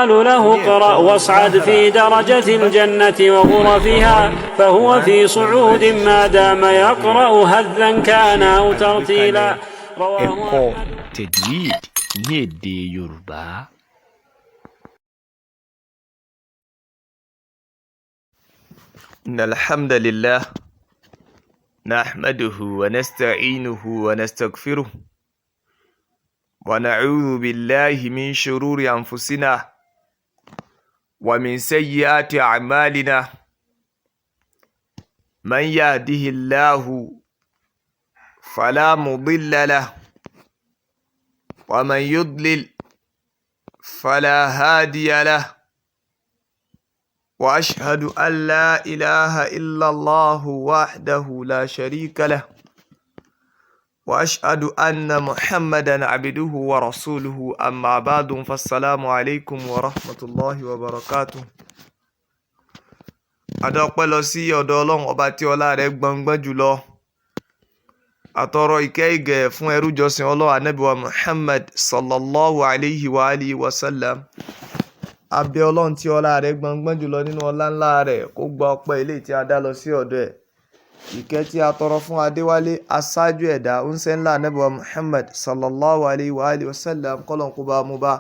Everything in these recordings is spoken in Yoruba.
له اقرأ واصعد في درجة الجنة وغرفها فهو في صعود ما دام يقرأ هذا كان أو ترتيلا. ẹ̀kọ́ tajwid ní èdè Yorùbá. إن الحمد لله نحمده ونستعينه ونستغفره ونعوذ بالله من شرور أنفسنا ومن سيئات أعمالنا من يهده الله فلا مضل له ومن يضلل فلا هادي له وأشهد أن لا إله إلا الله وحده لا شريك له وأشهد أن محمدا عبده ورسوله أما بعد فالسلام عليكم ورحمة الله وبركاته. adọ́pẹ́ lọ sí ọ̀dọ̀ Ọlọ́run ọba tí ọlá rẹ̀ gbọngbọ́n jùlọ, àtọrọ ìkẹ́ ìgẹ̀ fún ẹrú jọsìn Ọlọ́run Ànábì wa Muhammad sallallahu alayhi wa alihi wa sallam. Abẹ́ Ọlọ́run tí ọlá rẹ̀ gbọngbọ́n jùlọ nínú ọlá ńlá rẹ̀ kó gba ọpẹ́ eléyìí tí a dá lọ sí ọ̀dọ̀ ẹ̀. Ìkẹ́ tí a tọrọ fún Adéwálé aṣáájú ẹ̀dá oúnṣẹ́ ńlá Ànábì wa Muhammad sallallahu alayhi wa alihi wa sallam kọ́lọ̀n kó bá mú bá.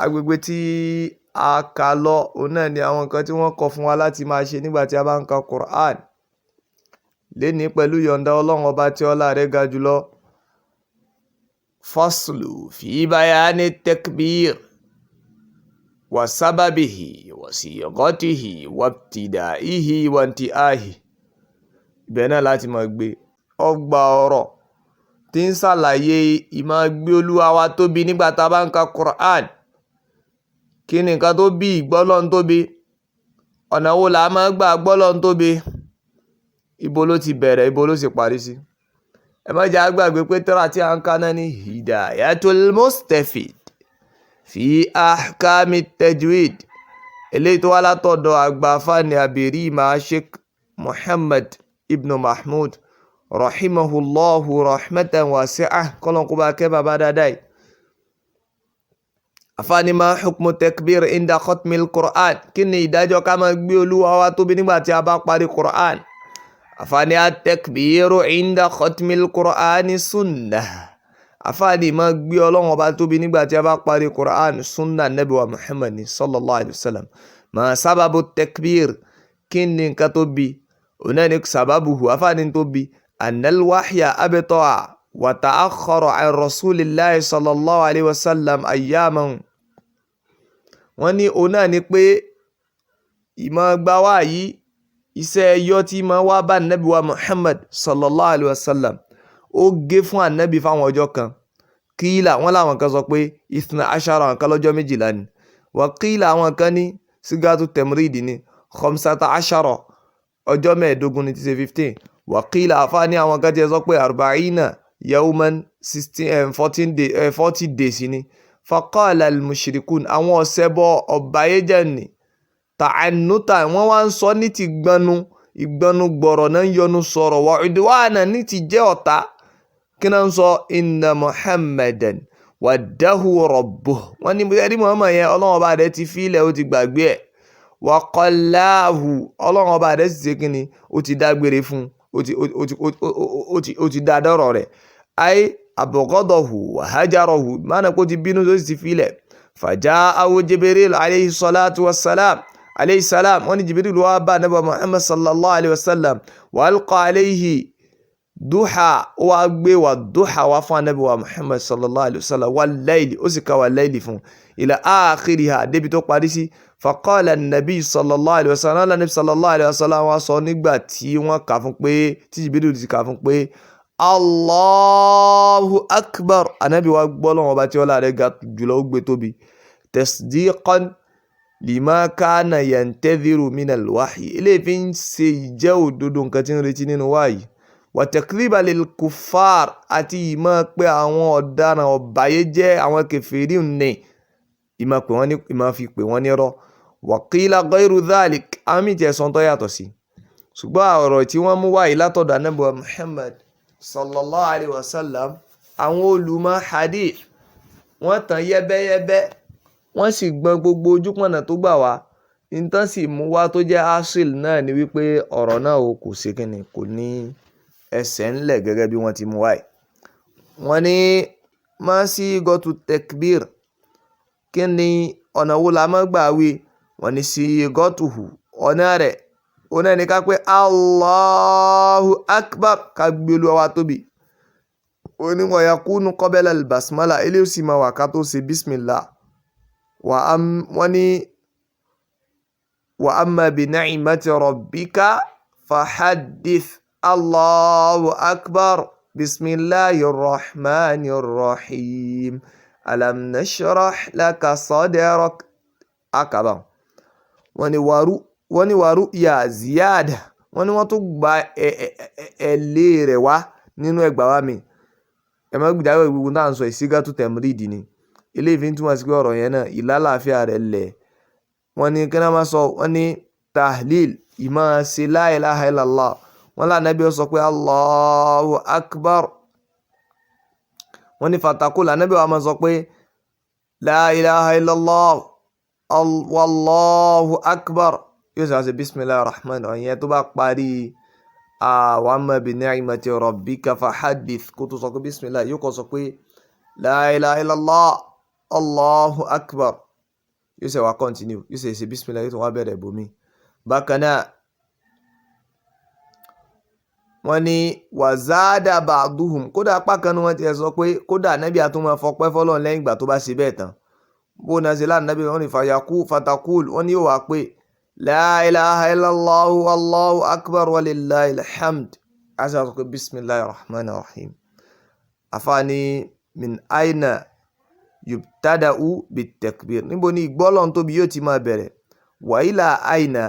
Agbègbè tí a kà lọ òun náà ni àwọn nǹkan tí wọ́n kọ fún wa láti máa ṣe nígbà tí a bá ń ka Qur'an. Lénìí pẹ̀lú yọ̀ǹda Ọlọ́run ọba tí ọlá rẹ̀ ga jùlọ. Faslu fi bayani takbir wa sababihi wa sighatihi wa ibtidaihi wa intihahi. Ibẹ̀ náà láti máa gbé ọgbà ọ̀rọ̀ tí ń ṣàlàyé ìmáa gbé Olúwa wa tóbi nígbà tá a bá ń ka Qur'an. Kí ni nǹkan tó bí ìgbọ́lọ́run tóbi? Ọ̀nà wo la máa gbà gbọ́lọ́run tóbi? Ibo ló ti bẹ̀rẹ̀, ibo ló sì parí sí? Ẹ má jẹ́ á gbàgbé pé tírà tí a ń kà náà ní Hidayatul Mustafid fi ahkami tajwid, eléyìí tó wá látọ̀dọ̀ àgbà fani àbírí máa Sheikh Muhammad ibn Mahmud rahimahullahu rahmatan wasi'ah, kọ́lọ́n kó bá kẹ́ bàbá dáadáa yìí. Àfáàní ma hukmu takbir inda khatmil Qur'an, kí ni ìdájọ́ ká máa gbé Olúwa wa tóbi nígbà tí a bá parí Qur'an? Àfáàní at-takbiru inda khatmil Qur'ani sunnah. Àfáàní máa gbé Ọlọ́run ọba tóbi nígbà tí a bá parí Qur'an, sunnah Nabi wa Muhammad sallallahu alayhi wa sallam. Ma sababu takbir, kí ni nǹkan tó bí? Òun náà ni sababuhu, àfáàní tó bí annal wahya abta'a wa ta'akhkhara an rasulillahi sallallahu alayhi wa sallam ayyaman. Wọ́n ní òun náà ni pé ìmọ̀ gbà wá yìí, iṣẹ́ ẹyọ tí máa wá bá Nabi wa Muhammad sallallahu alayhi wa sallam, ó gé fún ànábì fáwọn ọjọ́ kan. Kíílà wọ́n láwọn kan sọ pé ithna ashara, àwọn kan lọ́jọ́ 12 ni. Wa kíílà àwọn kan ní sigatu temridi ni khamsata ashara, ọjọ́ 15 ni ti ṣe 15. Wa kíílà àfáà ní àwọn kan tí ẹ sọ pé arba'ina yawman 40 days ni. Faqala al-mushrikun, àwọn ọ̀sẹ̀bọ ọ̀bàyéjẹ́ ni ta'annuta, wọ́n wá ń sọ ní ti ìgbanu gbọ̀rọ̀ náà ń yọnu sọ̀rọ̀, wa udwana ní ti jẹ́ ọ̀tá. Kí náà ń sọ? Inna Muhammadan waddahu rabbuh, wọ́n ní ẹ̀rí Muhammad yẹn Ọlọ́run ọba rẹ̀ ti fílẹ̀, ó ti gbàgbé ẹ̀. Wa qallahu, Ọlọ́run ọba rẹ̀ sì ṣe kí ni? Ó ti dágbére fún, ó ti dá dọ́rọ̀ rẹ̀. Ay abghadahu wa hajarahu, mánà kó ti bínú tó sì ti fílẹ̀. Faja'ahu Jibril alayhi salatu wassalam, alayhi salam, wọ́n ní Jibril wá bá Nabi Muhammad sallallahu alayhi wa sallam, wa alqa alayhi duha, ó wá gbé wa duha wá fún Nabi Muhammad sallallahu alayhi wa sallam, wal layli, ó sì ka wal layli fún, ila akhiriha, débi tó parí sí. Faqala an-nabi sallallahu alayhi wa sallam, Nabi sallallahu alayhi wa sallam wá sọ nígbà tí wọ́n kà fún pé, tí Jibril ti kà fún pé Allahu akbar, Ànábì wa gbọ́ Ọlọ́run ọba tí ọlá rẹ̀ ga jùlọ, ó gbé tóbi. Tasdiqan lima kana yantadhiru min al-wahyi, ilé fi ń ṣe ìjẹ́ òdodo nǹkan tí ń retí nínú wáyìí. Wa takdhiba lil kuffar, àti ìmọ̀ pé àwọn ọ̀daràn ọ̀bàyéjẹ́ àwọn kèfèrí ní ìmọ̀ fi pè wọ́n nírọ́. Wa qila ghayru dhalik, àmì tí ẹ̀sán tó yàtọ̀ sí. Ṣùgbọ́n ọ̀rọ̀ tí wọ́n mú wáyìí látọ̀dọ̀ Ànábì Muhammad sallallahu alayhi wa sallam, àwọn olùmọ̀ hadith wọ́n tàn yẹ́bẹ́yẹ́bẹ́ wọ́n sì gbọ́n gbogbo ojúpọ̀nà tó gbà wá nǹkan sì mú wá tó jẹ́ asil náà ni wípé ọ̀rọ̀ náà kò sí kíni kò ní ẹsẹ̀ ńlẹ̀ gẹ́gẹ́ bí wọ́n ti mú wáyé. wọ́n ní masigatu takbir kí ni ọ̀nà wo la máa gbà wí. wọ́n ní sigatuhu ọ̀nà rẹ̀ ọ̀nà ní ká pé Allahu akbar ká gbé Olúwa wa tóbi. ó ní wa yakunu qabla al-basmala eléyìí sì máa wà ká tó ṣe bismillah. wọ́n ní wa amma bi ni'mati rabbika fahaddith Allahu akbar bismillahir rahmanir rahim alam nashrah laka sadrak akaba. wọ́n ní waru ya ziyada wọ́n ní wọ́n tó gba ẹ̀lẹ́ rẹ̀ wá nínú ẹgbàá wa mi. ẹ̀mọ́ gbìdáwọ̀ ìwúwo náà ń sọ ìsígátù tẹ̀mírídì ni eléyìí fi ń túmọ̀ sí pé ọ̀rọ̀ yẹn náà ìlàlàáfíà rẹ̀ lẹ̀. wọ́n ní kí wọ́n máa sọ wọ́n ní tahlil ìmọ̀ ṣe la ilaha illallah. wọ́n lá Ànábì ó sọ pé Allahu akbar. wọ́n ní fatakul Ànábì wa máa sọ pé la ilaha illallah wallahu akbar yóò sọ àṣẹ bismillahir rahmanir rahim yẹn tó bá parí wa amma bi ni'mati rabbika fahaddith kó tó sọ pé bismillah yóò kọ́ sọ pé la ilaha illallah Allahu akbar yóò ṣe wá continue yóò ṣe bismillah yóò tó wá bẹ̀rẹ̀ bomi. bákan náà wọ́n ní wàzádà ba'duhum kódà apá kan ní wọ́n ti sọ pé kódà Ànábì àtúmọ̀ fọpẹ́ fọ́lọ́run lẹ́yìn ìgbà tó bá ṣe bẹ́ẹ̀ tán. bó na ṣe láti Ànábì wọ́n ní fatakul wọ́n ní yóò wá pé la ilaha illallah Allahu akbar walillahil hamd àṣà sọ pé bismillahir rahmanir rahim. àfààní min aina yubtada'u bitakbir níbo ni ìgbọ́lọ́n tóbi yóò ti máa bẹ̀rẹ̀. wa ila aina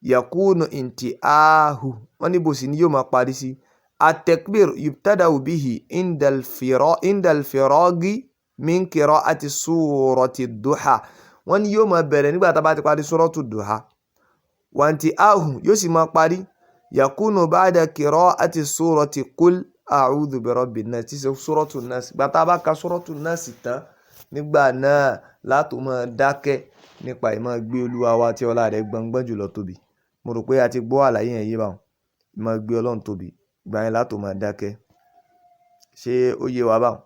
yakunu intiahu wọ́n níbo sì ni yóò máa parí sí. at-takbir yubtada'u bihi indal firagi min qira'ati surati duha wọ́n ní yóò máa bẹ̀rẹ̀ nígbà tá a bá ti parí suratu duha. wa intiahu yóò sì máa parí yakunu ba'da qira'ati surati qul a'udhu bi rabbin nas tí ṣe suratu nas. ìgbà tá a bá ka suratu nas tán nígbà náà látò máa dákẹ́ nípa ìmọ̀ gbé Olúwa wa tí ọlá rẹ̀ gbọ̀ngbọ̀n jùlọ tóbi. mo rò pé a ti gbọ́ àlàyé yẹn yé báwọn ìmọ̀ gbé Ọlọ́run tóbi ìgbà yẹn látò máa dákẹ́. ṣé ó yé wa báwọn?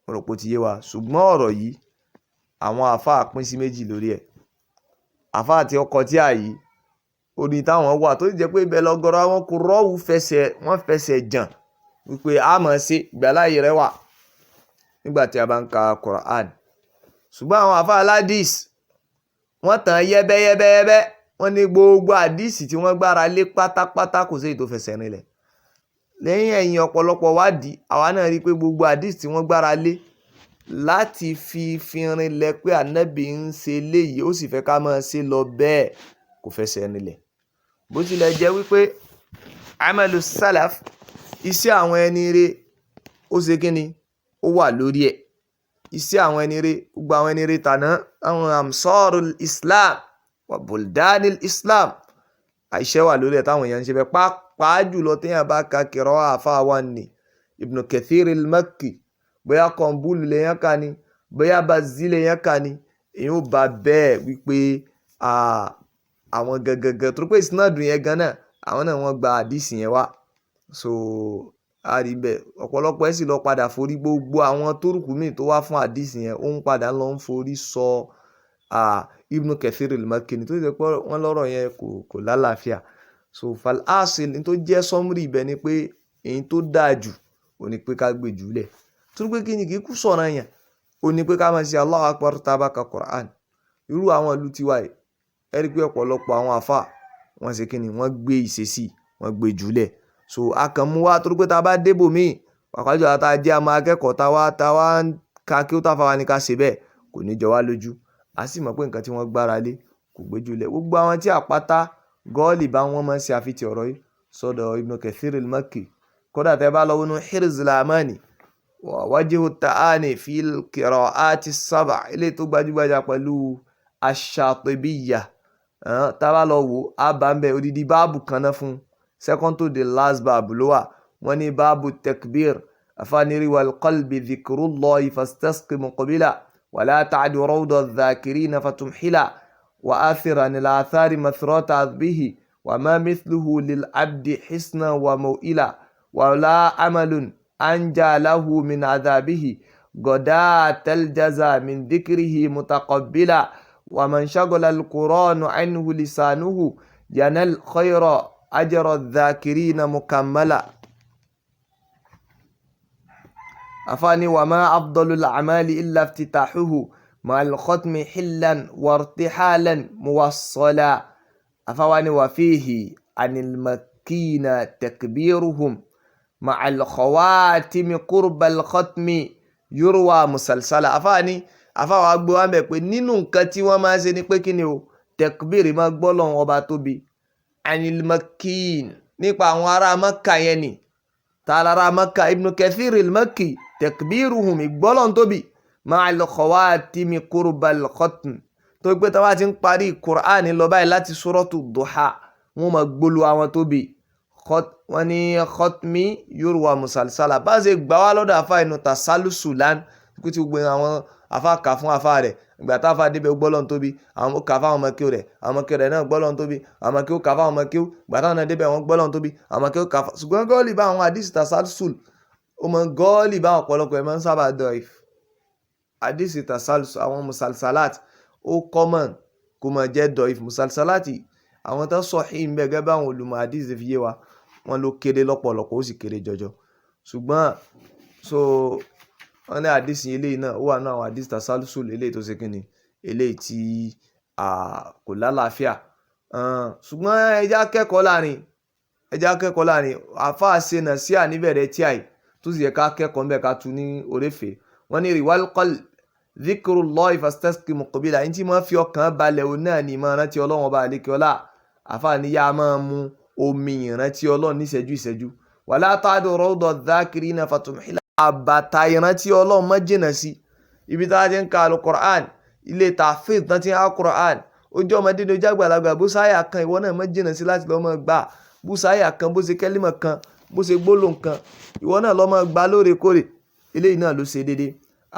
mo rò pé ó ti yé wa. ṣùgbọ́n ọ̀rọ̀ yìí àwọn àfáà pín sí méjì lórí ẹ̀. àfáà tí ọkọ̀ tí a yìí orí táwọn wà tó jẹ́ pé ibẹ̀ lọ́gọ́rọ̀ àwọn kò rọ́ọ̀wù wọ́n fẹsẹ̀ jàn wípé a máa ṣe ìgbàláyè rẹ̀ wà nígbà tí a bá ń ka Quran. ṣùgbọ́n àwọn àfáà aládìs wọ́n tàn yẹ́bẹ́yẹ́bẹ́yẹ́bẹ́ wọ́n ní gbogbo àdìsì tí wọ́n gbára lé pátápátá kò sí èyí tó fẹsẹ̀ rinlẹ̀. lẹ́yìn ẹ̀yìn ọ̀pọ̀lọpọ̀ wádìí àwa náà rí i pé gbogbo àdìsì tí wọ́n gbára lé láti fi rinlẹ̀ pé Ànábì ń ṣe léyìí ó sì fẹ́ ká máa ṣe lọ bẹ́ẹ̀ kò fẹsẹ̀ rinlẹ̀. bó tilẹ̀ jẹ́ wípé amalu salaf iṣẹ́ àwọn ẹni rere ó ṣe kíni ó wà lórí ẹ̀. iṣẹ́ àwọn ẹni rere gbogbo àwọn ẹni rere tàná àwọn amsarul islam wa buldanil islam àìṣẹ́ wà lórí ẹ̀ táwọn èèyàn ń ṣe bẹ́ẹ̀ pàápàá jùlọ téèyàn bá ka kẹrọ àfáà wa ní Ibn Kathir al-Makki bóyá kọ̀ǹbùlù lèèyàn kà ní bóyá bazil lèèyàn kà ní èèyàn ò bá bẹ́ẹ̀ wípé àwọn gẹ́gẹ́gẹ́ tó pé ìsinádùn yẹn gan náà àwọn náà wọ́n gba àdìsí yẹn wá. so a rí bẹ́ẹ̀ ọ̀pọ̀lọpọ̀ ẹ̀ sì lọ padà forí gbogbo àwọn tórùkù míì tó wá fún àdìsí yẹn ó ń padà lọ ń forí sọ Ibn Kathir al-Makki tó ṣe pé wọ́n lọ́rọ̀ yẹn kò lálàáfíà. so fal-asil ní tó jẹ́ sọ́mùrì ibẹ̀ ni pé èyí tó dáa jù ò ní pé ká gbé jùlẹ̀ tó pé kí ni kì í kú sọ̀rọ̀ yẹn ò ní pé ká máa ṣe Allahu Akbar tá a bá ka Quran. irú àwọn ìlú tiwa yìí ẹ rí pé ọ̀pọ̀lọpọ̀ àwọn àfà wọ́n ṣe kí ni wọ́n gbé ìṣesí wọ́n gbé jùlẹ̀. so akànmú wa tó pé tá a bá débò míì pàpàjọ àtà jẹ́ àmọ́ akẹ́kọ̀ọ́ táwa ń ka kí ó tà fáwa ní ká ṣe bẹ́ẹ̀ kò ní jọ wá lójú. a sì mọ̀ pé nǹkan tí wọ́n gbára lé kò gbé jùlẹ̀. gbogbo àwọn tí àpáta gọ́ọ̀lì bá wọn máa ń ṣe àfitì ọ̀rọ̀ yìí sọ́dọ̀ Ibn Kathir al-Makki. kódà tẹ́ bá lọ wọnú Hirzul Amani wa Wajhu Ta'ani fil Qira'ati as-Sab'a ilé tó gbajúgbajà pẹ̀lú Ash-Shatibiyya tá bá lọ wò á bá ń bẹ odidi báàbù kan náà fún second to the last báàbù ló wà. wọ́n ní báàbù takbir afániri wal qalbi dhikrullahi fastasqi muqbila ولا تعد روض الذاكرين فتمحلا وآثر عن الآثار مثرات عذبه وما مثله للعبد حسنا وموئلا ولا أمل أنجى له من عذابه غداة الجزا من ذكره متقبلا ومن شغل القرآن عنه لسانه ينال خير أجر الذاكرين مكملا. أفاني وما أفضل الأعمال إلا افتتاحه مع الختم حلا وارتحالا موصلا. أفواني وفيه عن المكين تكبيرهم مع الخواتم قرب الختم يروى مسلسلا. أفاني àfáwọn agbó wa ń bẹ̀ pé nínú nǹkan tí wọ́n máa ń ṣe ni pé kí ni o tẹkbírì máa gbọ́ lọ́wọ́ ọba tóbi anil makin nípa àwọn ará Mẹ́kà yẹn ni tààrà Mẹ́kà Ibn Kathir al-Makki tẹkbíruhum ìgbọ́lọ́n tóbi ma'al khawatimi qurbal khatm tó gbé tó bá ti ń parí Qur'an lọ báyìí láti suratu Duha wọ́n máa gbólu àwọn tóbi wọ́n ní khatmi yurwa musalsala bá ṣe gbà wá lọ́dọ̀ àfáà inú tasalusulan kú ti gbé àwọn àfáà kà fún àfáà rẹ̀ ìgbà tá àfáà débẹ̀ gbọ́lọ́n tóbi àwọn kà fáwọn ọmọ kí ó rẹ̀ àwọn ọmọ kí ó rẹ̀ náà gbọ́lọ́n tóbi àwọn kí ó kà fáwọn ọmọ kí ó ìgbà táwọn náà débẹ̀ wọn gbọ́lọ́n tóbi àwọn kí ó kà fáwọn ṣùgbọ́n gọ́ọ̀lì bá àwọn àdìsí tasalsul ó mọ gọ́ọ̀lì bá ọ̀pọ̀lọpọ̀ ẹ̀ máa ń sábà dọ̀if àdìsí tasalsul àwọn musalsalat ó common kó máa jẹ́ dọ̀if musalsalati àwọn tó sahih ń bẹ gẹ́gẹ́ bá àwọn olùmọ̀ àdìsí fi yé wa wọn ló kéré lọ́pọ̀lọpọ̀ ó sì kéré jọjọ ṣùgbọ́n so wọ́n ní àdìsí eléyìí náà ó wà ní àwọn àdìsí tasalsul eléyìí tó ṣe kíni eléyìí tí kò lálàáfíà ṣùgbọ́n ẹja kẹ́kọ̀ọ́ láàrin àfáà ṣe nà sí àníbẹ̀rẹ̀ tí àì tó sì yẹ ká kẹ́kọ̀ọ́ mbẹ́ ká tu ní oréfè wọ́n ní riwal qalb dhikrullahi fastasqi muqbila yìí tí wọ́n fi ọkàn balẹ̀ òun náà ní ìmọ̀ rántí ọlọ́run ọba àlékiọlá àfáà ní yá máa mu omi ìrántí ọlọ́run ní ìṣẹ́jú wala ta'du rawda dhakirina fatumhila àbàtà ìrántí ọlọ́run má jìnà sí ibi tá a ti ń ka al-Qur'an ilé tàfíìd tán ti ń ha Qur'an ojú ọmọdé ní ojú àgbàlagbà bó sáyà kan ìwọ náà má jìnà sí láti lọ́mọ gbà bó sáyà kan bó ṣe kẹ́límà kan bó ṣe gbólóhùn kan ìwọ náà lọ́mọ gbà lóòrèkóòrè eléyìí náà ló ṣe déédéé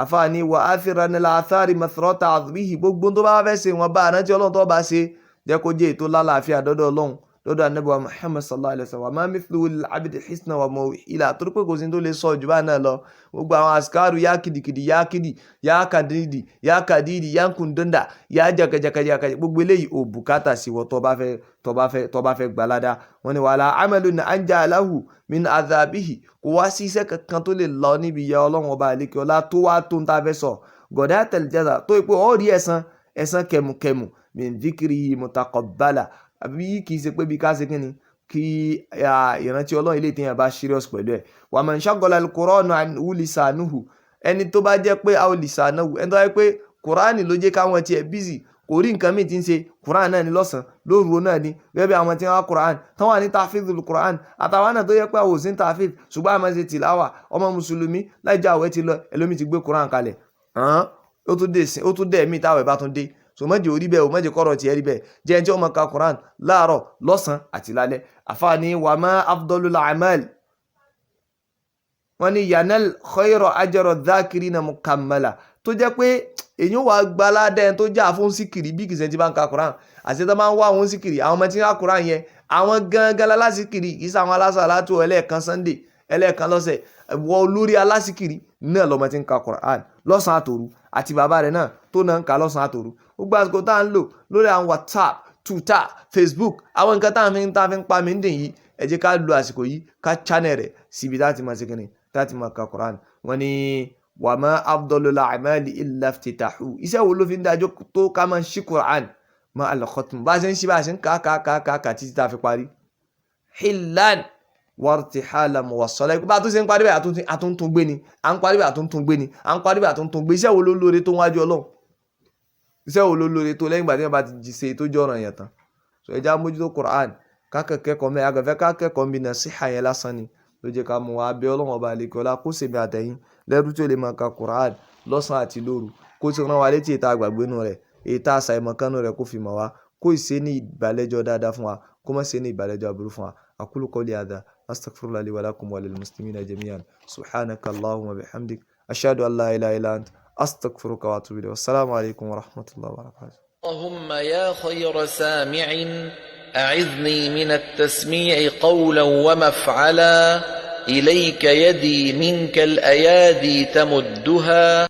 àfààní wa athiranil athari mathrata azbihi gbogbo tó bá fẹ́ ṣe wọn bá ìrántí ọlọ́run tó bá ṣe jẹ́ kó jẹ́ ètò lálàáfíà dọ́dọ̀ ọlọ́run lọ́dọ̀ ànábì wa Muhammad sallallahu alaihi wasallam ma mithlu al-abdi hisna wa maw'ila torí pé kò sí tó lè sọ jù bá náà lọ gbogbo àwọn askaru ya kìdìkìdì ya kìdì ya kàdìdì ya kàdìdì ya kùndọ́ndà ya jàkàjàkàjà gbogbo eléyìí ò bùkátà sí wọ tó bá fẹ́ gbalada wọn ni wala amalun anja lahu min adhabihi kò wá sí iṣẹ́ kankan tó lè lọ níbi ìyà ọlọ́run ọba àlekè ọlá tó wá tó ń ta fẹ́ sọ gọ̀dáàtẹ̀l jaza tó ipò ọ̀ rí ẹ̀san kẹmùkẹmù min dhikrihi mutaqabbala àbí kì í ṣe pé bí ká ṣe kí ni kí ìrántí ọlọ́run ilé ìtìyàn bá serious pẹ̀lú ẹ̀ wa man shaghala al-Qur'anu anhu lisanuhu ẹni tó bá jẹ́ pé àwọn lisanahu ẹni tó bá jẹ́ pé kùránì ló jẹ́ káwọn tiẹ̀ busy kò rí nǹkan míì tí ń ṣe kùránì náà ní lọ́sàn lóru náà ní gẹ́gẹ́ bí àwọn tí wọ́n wá kùránì tán wà ní tafidul kùránì àtàwọn náà tó yẹ pé àwọn ò sí ní tafid ṣùgbọ́n àmọ́ ṣe tìláwà ọmọ mùsùlùmí láìjọ àwẹ̀ ti lọ ẹlòmí ti gbé kùránì kalẹ̀ ó tún dẹ̀ mí táwẹ̀ bá tún dé so mọ́jẹ̀ orí bẹ́ẹ̀ o mọ́jẹ̀ kọ́rọ̀ tiẹ̀ rí bẹ́ẹ̀ jẹ́ ẹni tí ó máa ka Quran láàárọ̀ lọ́sàn àti lálẹ́ àfààní wà má afdalul a'mal wọ́n ní yanal khayra ajra dhakirina mukammala tó jẹ́ pé èyí wà gbaládẹ́ tó jà fún síkìrì bí kìí ṣe ti bá ń ka Quran àti tó máa ń wá àwọn síkìrì àwọn ọmọ tí ń ka Quran yẹn àwọn gangan lásìkìrì kìí ṣe àwọn alásàlátù ẹlẹ́ẹ̀kan Sunday ẹlẹ́ẹ̀kan lọ́sẹ̀ wọ olórí alásìkìrì náà lọ́mọ tí ń ka Quran lọ́sàn àtòru àti bàbá rẹ̀ náà tó náà ń ka lọ́sàn àtòru gbogbo àsìkò tá à ń lò lórí àwọn WhatsApp Twitter Facebook àwọn nǹkan tá à ń pa mí ń dìn yìí ẹ jẹ́ ká lo àsìkò yìí ká channel rẹ̀ síbi láti máa ṣe kínní láti máa ka Quran wọ́n ní wa ma afdalul a'mali illa iftitahu iṣẹ́ wo ló fi ń dájọ́ tó ká máa ṣí Quran ma al-khatm bá a ṣe ń ṣí bá a ṣe ń ká títí tá a fi parí hillan wartihala muwassala bá a tún ṣe ń parí bẹ́ẹ̀ àtúntún gbé ni à ń parí bẹ́ẹ̀ àtúntún gbé ni à ń parí bẹ́ẹ̀ àtúntún gbé iṣẹ́ wo ló lóore tó wájú Ọlọ́run iṣẹ́ wo ló lóore tó lẹ́yìn ìgbà tí wọ́n bá ti ṣe tó jẹ́ ọ̀ràn yẹn tán so ẹja mójútó Quran kákẹ́kọ̀ọ́ mẹ́ agàfẹ́ kákẹ́kọ̀ọ́ mi nasiha yẹn lásán ni ló jẹ́ ká mú wa abẹ́ Ọlọ́run ọba àlekè ọlá kó sèmi àtẹ̀yìn lẹ́rú tí ó lè máa ka Quran lọ́sàn àti lóru kó ti rán wa létí ìta àgbàgbé nù rẹ̀ ìta àṣà ìmọ̀kánú rẹ̀ kó fi mọ̀ wá kó ìṣe ní ìbàlẹ́jọ́ dáadáa fún wa kó má ṣe ní ìbàlẹ́jọ́ aburú fún wa aqulu qawli hadha astaghfirullahi li wa lakum wa lil muslimina jami'an subhanaka allahumma bihamdik ashhadu an la ilaha illa anta أستغفرك وأتوب إليك. والسلام عليكم ورحمة الله وبركاته. اللهم يا خير سامع أعذني من التسميع قولا ومفعلا، إليك يدي منك الأيادي تمدها.